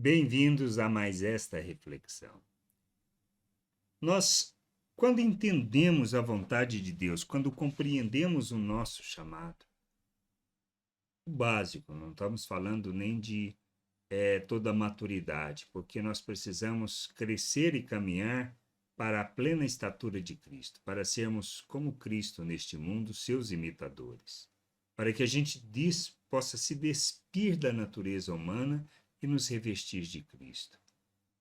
Bem-vindos a mais esta reflexão. Nós, quando entendemos a vontade de Deus, quando compreendemos o nosso chamado, o básico, não estamos falando nem de toda a maturidade, porque nós precisamos crescer e caminhar para a plena estatura de Cristo, para sermos como Cristo neste mundo, seus imitadores, para que a gente possa se despir da natureza humana e nos revestir de Cristo.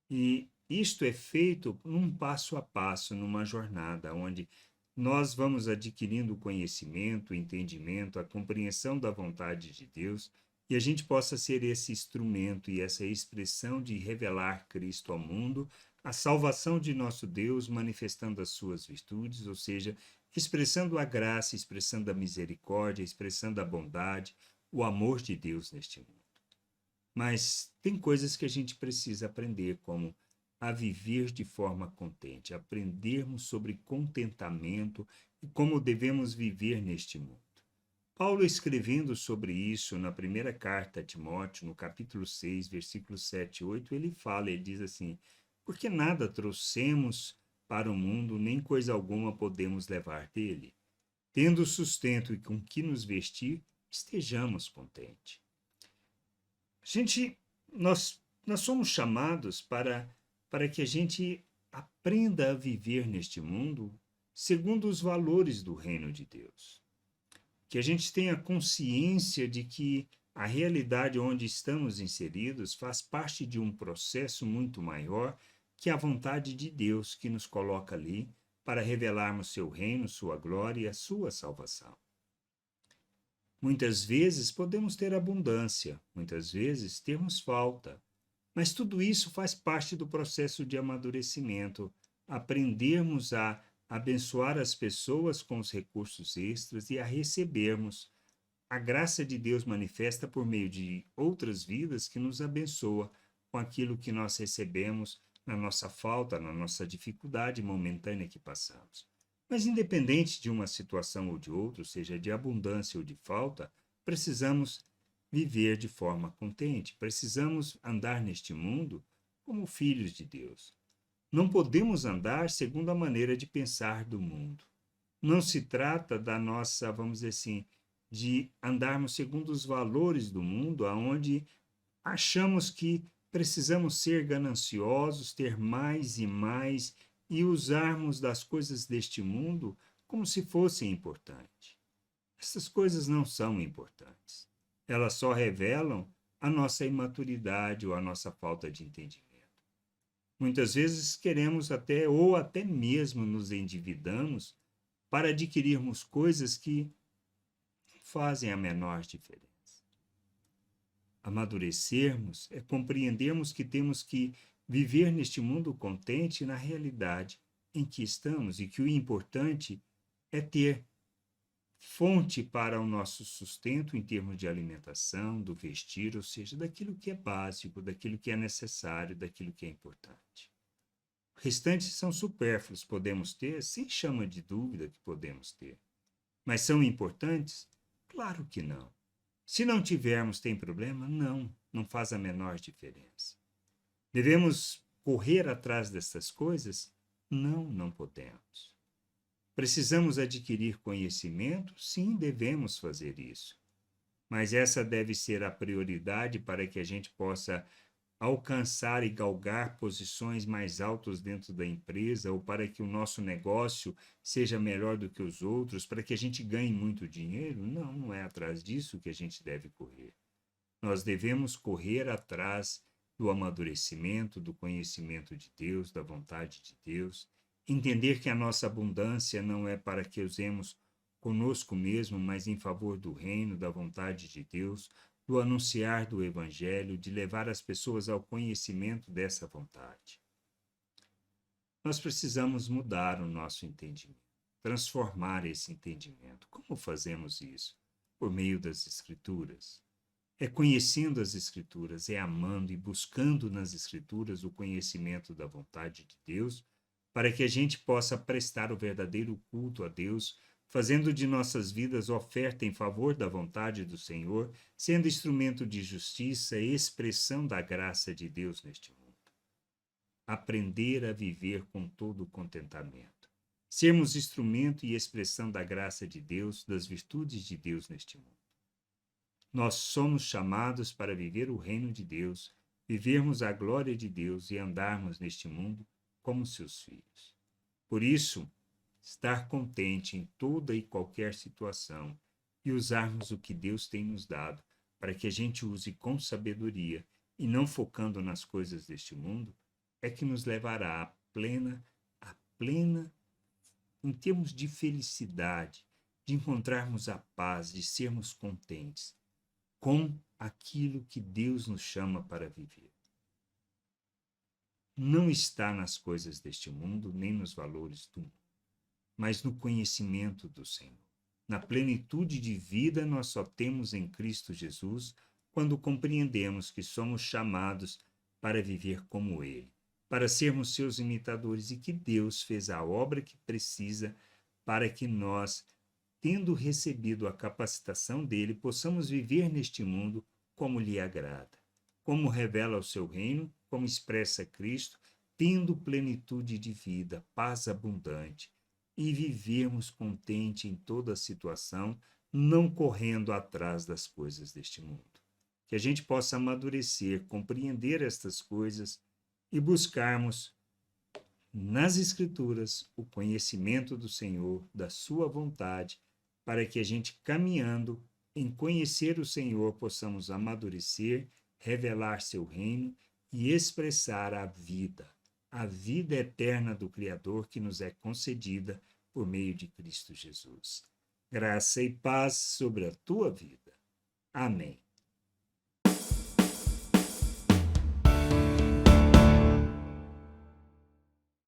E isto é feito num passo a passo, numa jornada, onde nós vamos adquirindo o conhecimento, o entendimento, a compreensão da vontade de Deus, e a gente possa ser esse instrumento e essa expressão de revelar Cristo ao mundo, a salvação de nosso Deus, manifestando as suas virtudes, ou seja, expressando a graça, expressando a misericórdia, expressando a bondade, o amor de Deus neste mundo. Mas tem coisas que a gente precisa aprender, como a viver de forma contente, aprendermos sobre contentamento e como devemos viver neste mundo. Paulo, escrevendo sobre isso na primeira carta a Timóteo, no capítulo 6, versículos 7 e 8, ele diz assim: porque nada trouxemos para o mundo, nem coisa alguma podemos levar dele. Tendo sustento e com que nos vestir, estejamos contentes. Nós somos chamados para que a gente aprenda a viver neste mundo segundo os valores do reino de Deus. Que a gente tenha consciência de que a realidade onde estamos inseridos faz parte de um processo muito maior que a vontade de Deus que nos coloca ali para revelarmos seu reino, sua glória e a sua salvação. Muitas vezes podemos ter abundância, muitas vezes termos falta, mas tudo isso faz parte do processo de amadurecimento, aprendermos a abençoar as pessoas com os recursos extras e a recebermos a graça de Deus manifesta por meio de outras vidas que nos abençoa com aquilo que nós recebemos na nossa falta, na nossa dificuldade momentânea que passamos. Mas independente de uma situação ou de outra, seja de abundância ou de falta, precisamos viver de forma contente, precisamos andar neste mundo como filhos de Deus. Não podemos andar segundo a maneira de pensar do mundo. Não se trata da nossa, vamos dizer assim, de andarmos segundo os valores do mundo, aonde achamos que precisamos ser gananciosos, ter mais e mais e usarmos das coisas deste mundo como se fossem importantes. Essas coisas não são importantes. Elas só revelam a nossa imaturidade ou a nossa falta de entendimento. Muitas vezes queremos até mesmo nos endividamos para adquirirmos coisas que fazem a menor diferença. Amadurecermos é compreendermos que temos que viver neste mundo contente na realidade em que estamos e que o importante é ter fonte para o nosso sustento em termos de alimentação, do vestir, ou seja, daquilo que é básico, daquilo que é necessário, daquilo que é importante. O restante são supérfluos, podemos ter, sem chama de dúvida que podemos ter. Mas são importantes? Claro que não. Se não tivermos, tem problema? Não, não faz a menor diferença. Devemos correr atrás dessas coisas? Não, não podemos. Precisamos adquirir conhecimento? Sim, devemos fazer isso. Mas essa deve ser a prioridade para que a gente possa alcançar e galgar posições mais altas dentro da empresa ou para que o nosso negócio seja melhor do que os outros, para que a gente ganhe muito dinheiro? Não, não é atrás disso que a gente deve correr. Nós devemos correr atrás do amadurecimento, do conhecimento de Deus, da vontade de Deus, entender que a nossa abundância não é para que usemos conosco mesmo, mas em favor do reino, da vontade de Deus, do anunciar do Evangelho, de levar as pessoas ao conhecimento dessa vontade. Nós precisamos mudar o nosso entendimento, transformar esse entendimento. Como fazemos isso? Por meio das Escrituras. É conhecendo as Escrituras, é amando e buscando nas Escrituras o conhecimento da vontade de Deus, para que a gente possa prestar o verdadeiro culto a Deus, fazendo de nossas vidas oferta em favor da vontade do Senhor, sendo instrumento de justiça e expressão da graça de Deus neste mundo. Aprender a viver com todo o contentamento. Sermos instrumento e expressão da graça de Deus, das virtudes de Deus neste mundo. Nós somos chamados para viver o reino de Deus, vivermos a glória de Deus e andarmos neste mundo como seus filhos. Por isso, estar contente em toda e qualquer situação e usarmos o que Deus tem nos dado para que a gente use com sabedoria e não focando nas coisas deste mundo, é que nos levará à plena, em termos de felicidade, de encontrarmos a paz, de sermos contentes com aquilo que Deus nos chama para viver. Não está nas coisas deste mundo, nem nos valores do mundo, mas no conhecimento do Senhor. Na plenitude de vida nós só temos em Cristo Jesus quando compreendemos que somos chamados para viver como Ele, para sermos seus imitadores e que Deus fez a obra que precisa para que nós, tendo recebido a capacitação dele, possamos viver neste mundo como lhe agrada, como revela o seu reino, como expressa Cristo, tendo plenitude de vida, paz abundante, e vivermos contente em toda a situação, não correndo atrás das coisas deste mundo. Que a gente possa amadurecer, compreender estas coisas e buscarmos nas Escrituras o conhecimento do Senhor, da sua vontade, para que a gente, caminhando em conhecer o Senhor, possamos amadurecer, revelar seu reino e expressar a vida eterna do Criador que nos é concedida por meio de Cristo Jesus. Graça e paz sobre a tua vida. Amém.